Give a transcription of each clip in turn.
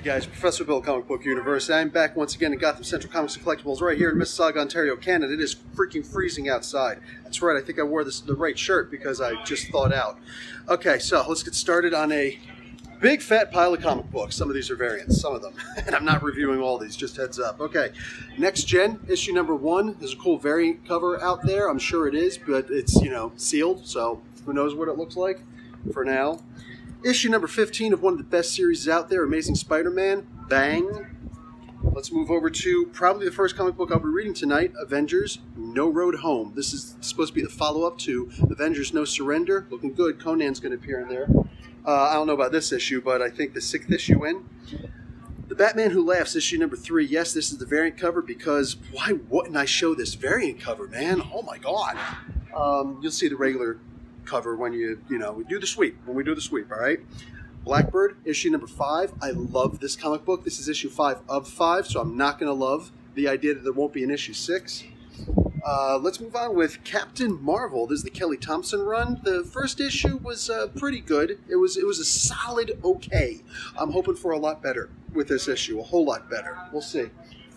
guys, Professor Bill, Comic Book University. I'm back once again in Gotham Central Comics and Collectibles right here in Mississauga, Ontario, Canada. It is freaking freezing outside. That's right, I think I wore the right shirt because I just thawed out. Okay, so let's get started on a big fat pile of comic books. Some of these are variants, some of them. And I'm not reviewing all these, just heads up. Okay, Next Gen, issue number 1. There's a cool variant cover out there. I'm sure it is, but it's, you know, sealed, so who knows what it looks like for now. Issue number 15 of one of the best series out there, Amazing Spider-Man. Bang. Let's move over to probably the first comic book I'll be reading tonight, Avengers No Road Home. This is supposed to be the follow-up to Avengers No Surrender. Looking good. Conan's going to appear in there. I don't know about this issue, but I think the 6th issue in. The Batman Who Laughs, issue number 3. Yes, this is the variant cover because why wouldn't I show this variant cover, man? Oh my god. You'll see the regular cover when we do the sweep, all right? Blackbird, issue number 5. I love this comic book. This is issue 5 of 5, so I'm not going to love the idea that there won't be an issue 6. Let's move on with Captain Marvel. This is the Kelly Thompson run. The first issue was pretty good. It was a solid okay. I'm hoping for a lot better with this issue, a whole lot better. We'll see.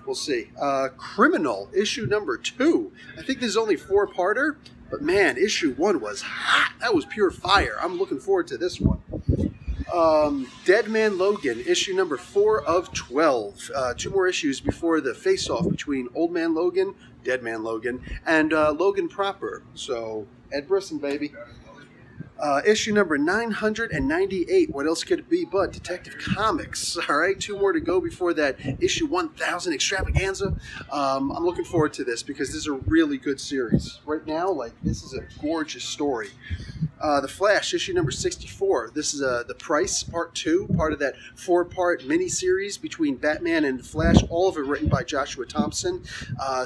We'll see. Criminal, issue number 2. I think this is only 4-parter. But man, issue 1 was hot. That was pure fire. I'm looking forward to this one. Dead Man Logan, issue number 4 of 12. 2 more issues before the face-off between Old Man Logan, Dead Man Logan, and Logan proper. So, Ed Brisson, baby. Issue number 998. What else could it be but Detective Comics? All right, 2 more to go before that issue 1000 extravaganza. I'm looking forward to this because this is a really good series. Right now, like, this is a gorgeous story. The Flash, issue number 64. This is The Price, part 2, part of that 4-part miniseries between Batman and the Flash, all of it written by Joshua Thompson.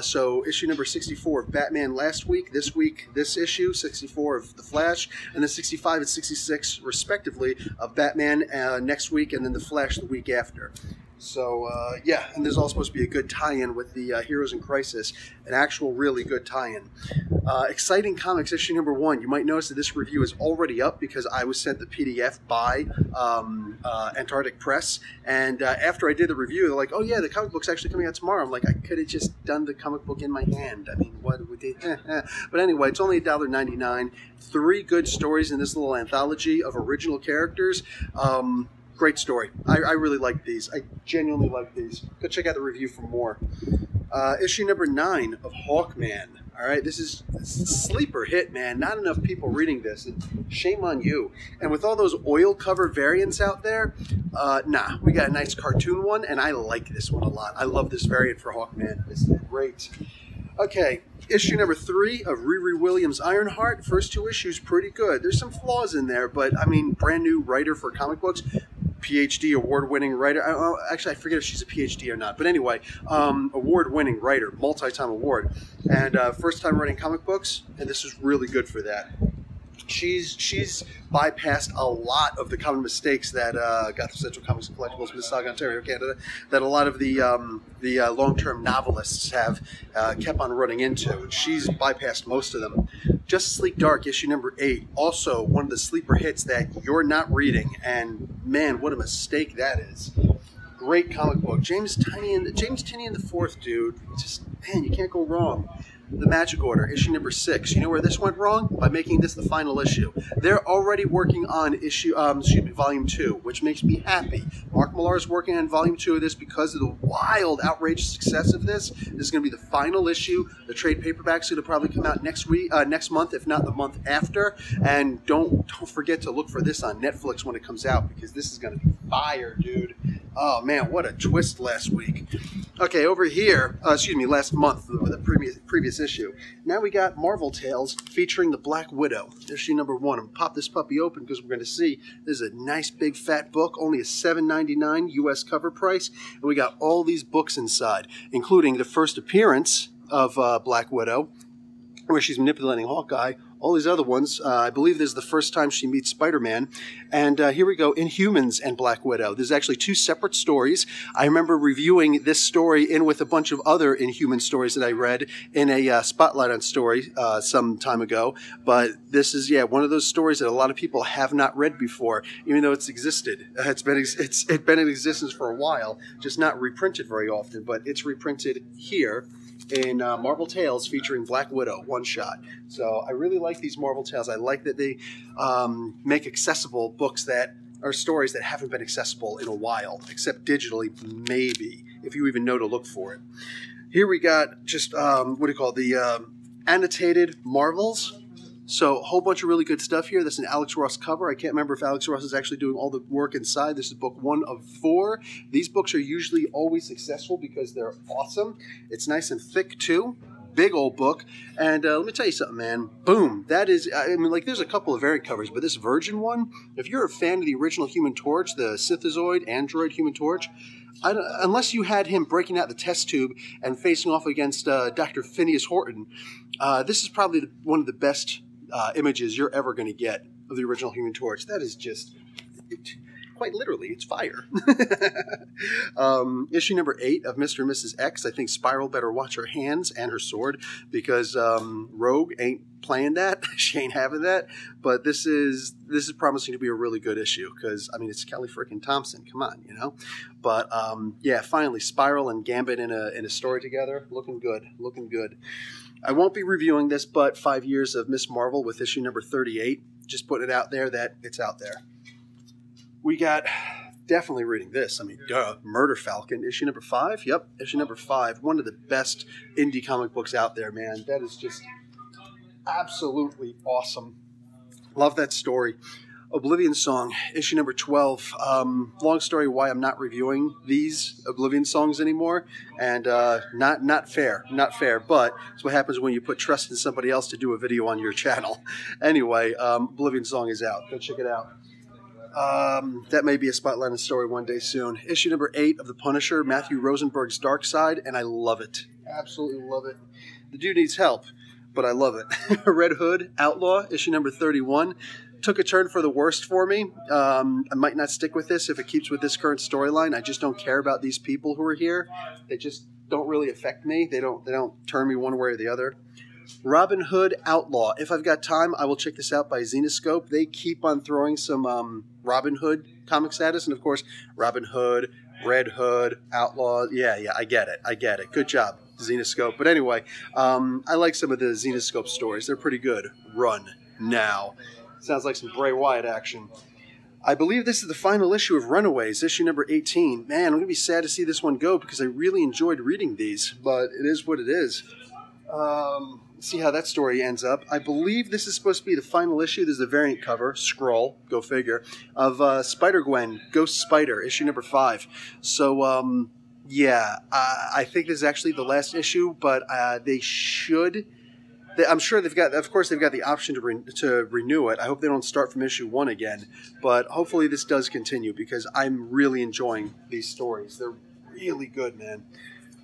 So issue number 64 of Batman last week, this issue, 64 of The Flash, and then 65 and 66, respectively, of Batman next week, and then The Flash the week after. So, yeah, and there's all supposed to be a good tie-in with the Heroes in Crisis, an actual really good tie-in. Exciting Comics, issue number 1. You might notice that this review is already up because I was sent the PDF by Antarctic Press, and after I did the review, they're like, oh yeah, the comic book's actually coming out tomorrow. I'm like, I could have just done the comic book in my hand. I mean, what would they... But anyway, it's only $1.99. 3 good stories in this little anthology of original characters. Great story. I really like these. I genuinely like these. Go check out the review for more. Issue number 9 of Hawkman. All right, this is a sleeper hit, man. Not enough people reading this, and shame on you. And with all those oil cover variants out there, nah, we got a nice cartoon one, and I like this one a lot. I love this variant for Hawkman. This is great. Okay, issue number 3 of Riri Williams' Ironheart. First 2 issues, pretty good. There's some flaws in there, but, I mean, brand new writer for comic books. PhD award-winning writer. Actually, I forget if she's a PhD or not. But anyway, award-winning writer, multi-time award. And first time writing comic books, and this is really good for that. She's bypassed a lot of the common mistakes that Gotham Central Comics and Collectibles, Mississauga, Ontario, Canada, that a lot of the long-term novelists have kept on running into. And she's bypassed most of them. Justice League Dark, issue number 8, also one of the sleeper hits that you're not reading, and man, what a mistake that is. Great comic book. James Tynion the Fourth, dude. Just, man, you can't go wrong. The Magic Order, issue number 6. You know where this went wrong? By making this the final issue. They're already working on volume 2, which makes me happy. Mark Millar is working on volume 2 of this because of the wild, outrageous success of this. This is going to be the final issue. The trade paperback's going to probably come out next month, if not the month after. And don't forget to look for this on Netflix when it comes out because this is going to be fire, dude. Oh man, what a twist last week. Okay, over here, last month, the previous issue. Now we got Marvel Tales featuring the Black Widow, issue number 1. I'm gonna pop this puppy open because we're going to see this is a nice big fat book, only a $7.99 US cover price, and we got all these books inside, including the first appearance of Black Widow, where she's manipulating Hawkeye, all these other ones. I believe this is the first time she meets Spider-Man. And here we go, Inhumans and Black Widow. There's actually 2 separate stories. I remember reviewing this story in with a bunch of other Inhuman stories that I read in a Spotlight on Story some time ago. But this is, yeah, one of those stories that a lot of people have not read before, even though it's existed. It's been in existence for a while, just not reprinted very often. But it's reprinted here in Marvel Tales featuring Black Widow, one-shot. So I really like these Marvel Tales. I like that they make accessible books that are stories that haven't been accessible in a while, except digitally, maybe, if you even know to look for it. Here we got just, what do you call it, the annotated Marvels. So a whole bunch of really good stuff here. This is an Alex Ross cover. I can't remember if Alex Ross is actually doing all the work inside. This is book 1 of 4. These books are usually always successful because they're awesome. It's nice and thick too. Big old book. And let me tell you something, man. Boom. That is, I mean, like, there's a couple of variant covers, but this Virgin one, if you're a fan of the original Human Torch, the synthezoid, android Human Torch, unless you had him breaking out the test tube and facing off against Dr. Phineas Horton, this is probably one of the best images you're ever going to get of the original Human Torch. That is just, quite literally, it's fire. Issue number 8 of Mr. and Mrs. X. I think Spiral better watch her hands and her sword, because Rogue ain't playing that. She ain't having that. But this is promising to be a really good issue, because, I mean, it's Kelly frickin' Thompson. Come on, you know? But, yeah, finally, Spiral and Gambit in a story together. Looking good. Looking good. I won't be reviewing this, but 5 years of Miss Marvel with issue number 38. Just putting it out there that it's out there. We got, definitely reading this. I mean, duh, Murder Falcon, issue number 5. Yep, issue number 5. One of the best indie comic books out there, man. That is just absolutely awesome. Love that story. Oblivion Song, issue number 12. Long story why I'm not reviewing these Oblivion songs anymore, and not fair, but it's what happens when you put trust in somebody else to do a video on your channel. Anyway, Oblivion Song is out. Go check it out. That may be a Spotlight on Story one day soon. Issue number 8 of The Punisher, Matthew Rosenberg's Dark Side, and I love it. Absolutely love it. The dude needs help, but I love it. Red Hood, Outlaw, issue number 31. Took a turn for the worst for me. I might not stick with this if it keeps with this current storyline. I just don't care about these people who are here. They just don't really affect me. They don't turn me one way or the other. Robin Hood Outlaw. If I've got time, I will check this out by Zenescope. They keep on throwing some Robin Hood comics at us, and of course, Robin Hood, Red Hood, Outlaw. Yeah, I get it. Good job, Zenescope. But anyway, I like some of the Zenescope stories. They're pretty good. Run now. Sounds like some Bray Wyatt action. I believe this is the final issue of Runaways, issue number 18. Man, I'm going to be sad to see this one go because I really enjoyed reading these, but it is what it is. See how that story ends up. I believe this is supposed to be the final issue. There's a variant cover, scroll, go figure, of Spider-Gwen, Ghost Spider, issue number 5. So, yeah, I think this is actually the last issue, but they should... I'm sure they've got the option to renew it. I hope they don't start from issue 1 again, but hopefully this does continue because I'm really enjoying these stories. They're really good, man.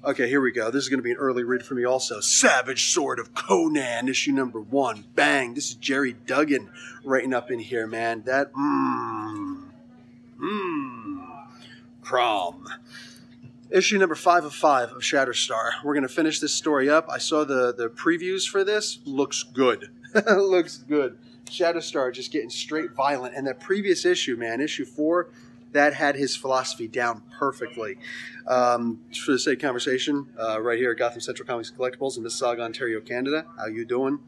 Okay, here we go. This is going to be an early read for me also. Savage Sword of Conan, issue number 1. Bang! This is Jerry Duggan writing up in here, man. That Crom. Issue number 5 of 5 of Shatterstar. We're going to finish this story up. I saw the previews for this. Looks good. Looks good. Shatterstar just getting straight violent. And that previous issue, man, issue 4, that had his philosophy down perfectly. For the sake of conversation, right here at Gotham Central Comics Collectibles in Mississauga, Ontario, Canada. How you doing?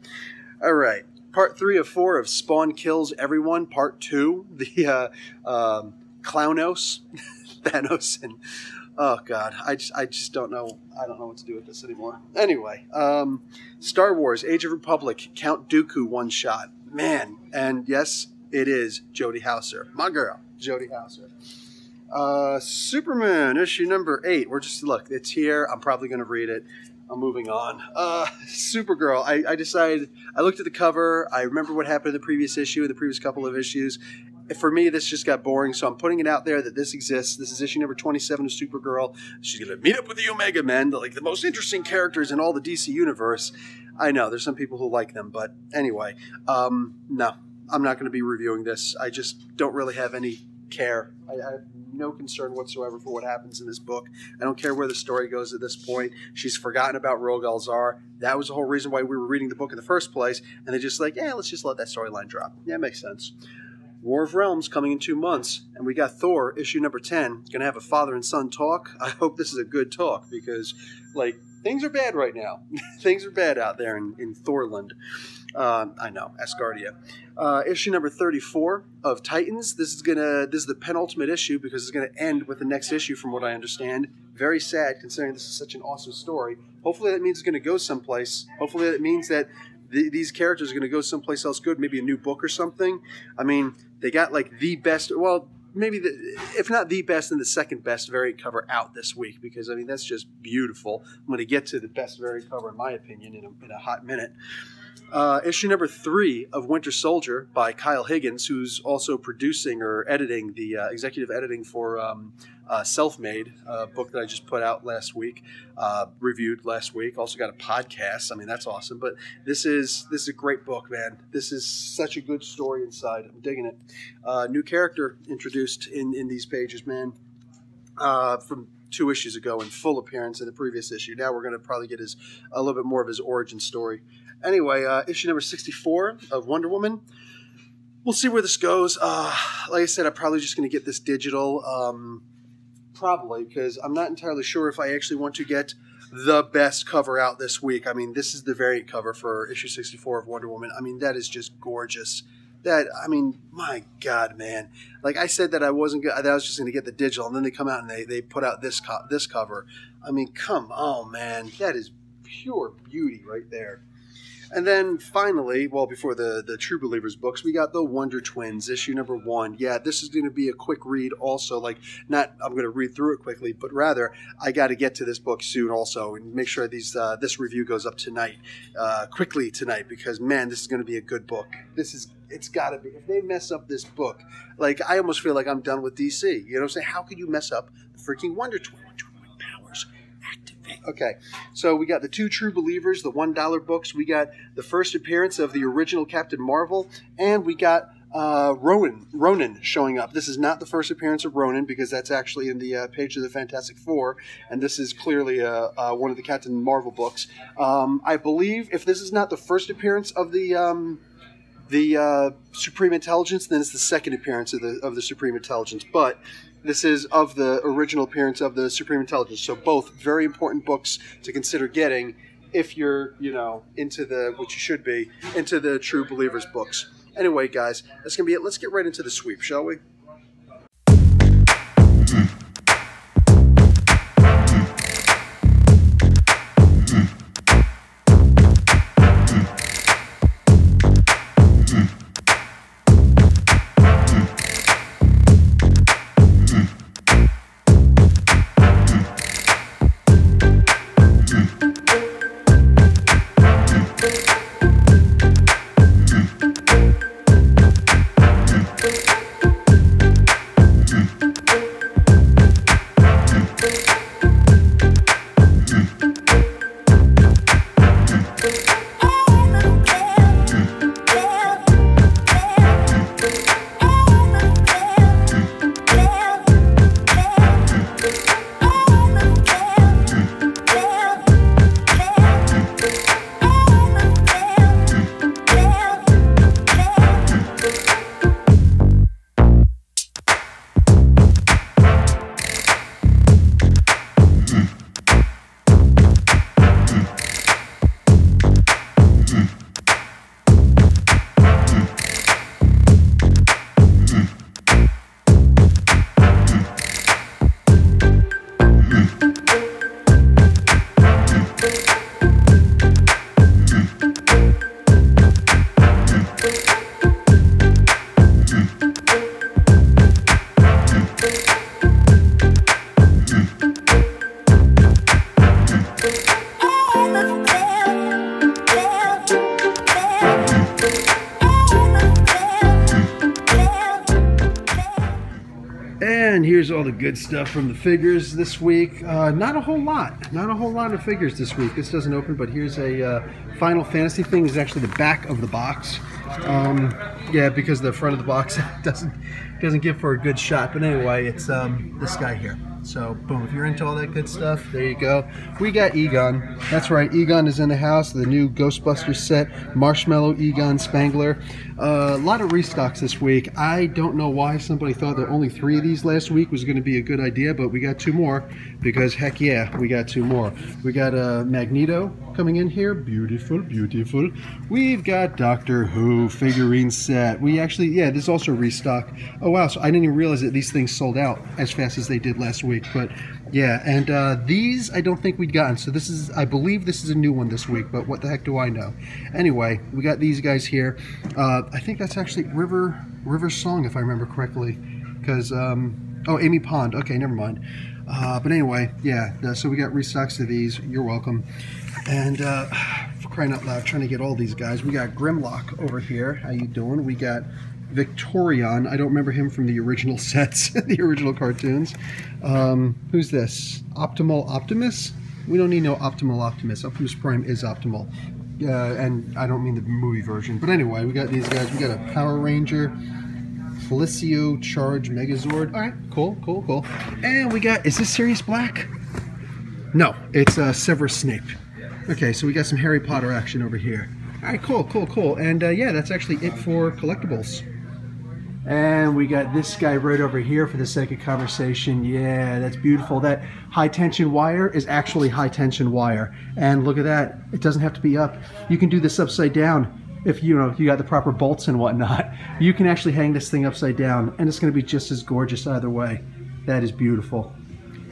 All right. Part 3 of 4 of Spawn Kills Everyone. Part 2, the Clownos, Thanos, and... Oh, God. I just don't know. I don't know what to do with this anymore. Anyway, Star Wars, Age of Republic, Count Dooku one-shot. Man, and yes, it is Jodie Houser. My girl, Jodie Houser. Superman, issue number 8. Look, it's here. I'm probably going to read it. I'm moving on. Supergirl. I decided, I looked at the cover. I remember what happened in the previous issue, the previous couple of issues. For me, this just got boring, so I'm putting it out there that this exists. This is issue number 27 of Supergirl. She's going to meet up with the Omega Men, like the most interesting characters in all the DC universe. I know there's some people who like them, but anyway, no, I'm not going to be reviewing this. I just don't really have any care. I have no concern whatsoever for what happens in this book. I don't care where the story goes at this point. She's forgotten about Rogalzar. That was the whole reason why we were reading the book in the first place, and they're just like, yeah, let's just let that storyline drop. Yeah, it makes sense. War of Realms coming in 2 months, and we got Thor, issue number 10. Gonna have a father and son talk. I hope this is a good talk, because, like, things are bad right now. Things are bad out there in Thorland. I know, Asgardia. Issue number 34 of Titans. This is the penultimate issue, because it's gonna end with the next issue, from what I understand. Very sad, considering this is such an awesome story. Hopefully that means it's gonna go someplace. Hopefully that means that these characters are gonna go someplace else good, maybe a new book or something. I mean, they got like the best, well, maybe if not the best, then the second best variant cover out this week, because I mean that's just beautiful. I'm going to get to the best variant cover in my opinion in a hot minute. Issue number 3 of Winter Soldier by Kyle Higgins, who's also producing or editing the executive editing for Self-Made, a book that I just put out last week, reviewed last week. Also got a podcast. I mean, that's awesome. But this is a great book, man. This is such a good story inside. I'm digging it. New character introduced in these pages, man, from 2 issues ago, in full appearance in the previous issue. Now we're going to probably get a little bit more of his origin story. Anyway, issue number 64 of Wonder Woman. We'll see where this goes. Like I said, I'm probably just going to get this digital, probably, because I'm not entirely sure if I actually want to get the best cover out this week. I mean, this is the variant cover for issue 64 of Wonder Woman. I mean, that is just gorgeous. I mean, my God, man. Like I said that I was just going to get the digital, and then they come out and they put out this cover. I mean, come on, man. That is pure beauty right there. And then finally, well, before the True Believers books, we got the Wonder Twins, issue number 1. Yeah, this is going to be a quick read also. Like, not I'm going to read through it quickly, but rather I got to get to this book soon also and make sure this review goes up tonight, quickly tonight, because, man, this is going to be a good book. It's got to be. If they mess up this book, like, I almost feel like I'm done with DC. You know what I'm saying? How could you mess up the freaking Wonder Twin? Powers. Activate. Okay, so we got the 2 True Believers, the $1 books. We got the first appearance of the original Captain Marvel, and we got Ronan showing up. This is not the first appearance of Ronan, because that's actually in the page of the Fantastic Four, and this is clearly one of the Captain Marvel books. I believe if this is not the first appearance of the Supreme Intelligence, then it's the second appearance of the Supreme Intelligence. But this is of the original appearance of the Supreme Intelligence. So both very important books to consider getting if you're, into which you should be, into the True Believers books. Anyway, guys, that's going to be it. Let's get right into the sweep, shall we? here's all the good stuff from the figures this week. Not a whole lot of figures this week. This doesn't open, but here's a Final Fantasy thing. This is actually the back of the box. Yeah, because the front of the box doesn't give for a good shot. But anyway, it's this guy here. So, boom, if you're into all that good stuff, there you go. We got Egon. That's right, Egon is in the house. The new Ghostbusters set, Marshmallow Egon Spangler. A lot of restocks this week. I don't know why somebody thought that only 3 of these last week was going to be a good idea, but we got 2 more because, heck yeah, we got 2 more. We got Magneto coming in here. Beautiful, beautiful. We've got Doctor Who figurine set. We actually, yeah, this is also restock. Oh, wow, so I didn't even realize that these things sold out as fast as they did last week. But yeah, and these I don't think we'd gotten. So this is, I believe this is a new one this week, but what the heck do I know? Anyway, we got these guys here. I think that's actually River Song, if I remember correctly, because oh, Amy Pond. Okay, never mind. But anyway, yeah. So we got restocks of these. You're welcome. And for crying out loud, trying to get all these guys. We got Grimlock over here. How you doing? We got Victorion. I don't remember him from the original sets, the original cartoons. Who's this? Optimal Optimus? We don't need no Optimal Optimus. Optimus Prime is optimal. And I don't mean the movie version. But anyway, we got these guys. We got a Power Ranger, Felicio Charge Megazord. All right, cool, cool, cool. And we got, is this Sirius Black? No, it's Severus Snape. Okay, so we got some Harry Potter action over here. All right, cool, cool, cool. And yeah, that's actually it for collectibles. And we got this guy right over here for the sake of conversation. Yeah, that's beautiful. That high tension wire is actually high tension wire. And look at that. It doesn't have to be up. You can do this upside down if you got the proper bolts and whatnot. You can actually hang this thing upside down and it's going to be just as gorgeous either way. That is beautiful.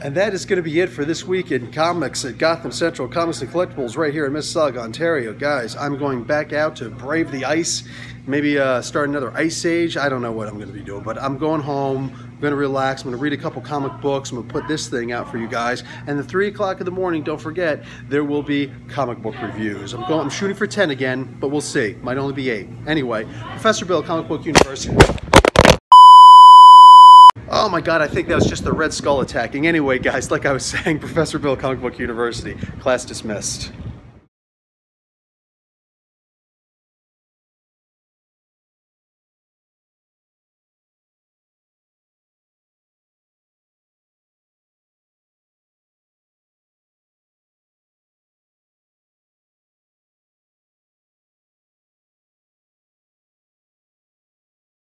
And that is going to be it for this week in comics at Gotham Central Comics and Collectibles right here in Mississauga, Ontario. Guys, I'm going back out to brave the ice, maybe start another ice age. I don't know what I'm going to be doing, but I'm going home. I'm going to relax. I'm going to read a couple comic books. I'm going to put this thing out for you guys. And at 3 o'clock in the morning, don't forget, there will be comic book reviews. I'm shooting for 10 again, but we'll see. Might only be 8. Anyway, Professor Bill, Comic Book University. Oh my god, I think that was just the Red Skull attacking. Anyway, guys, like I was saying, Professor Bill, Comic Book University. Class dismissed.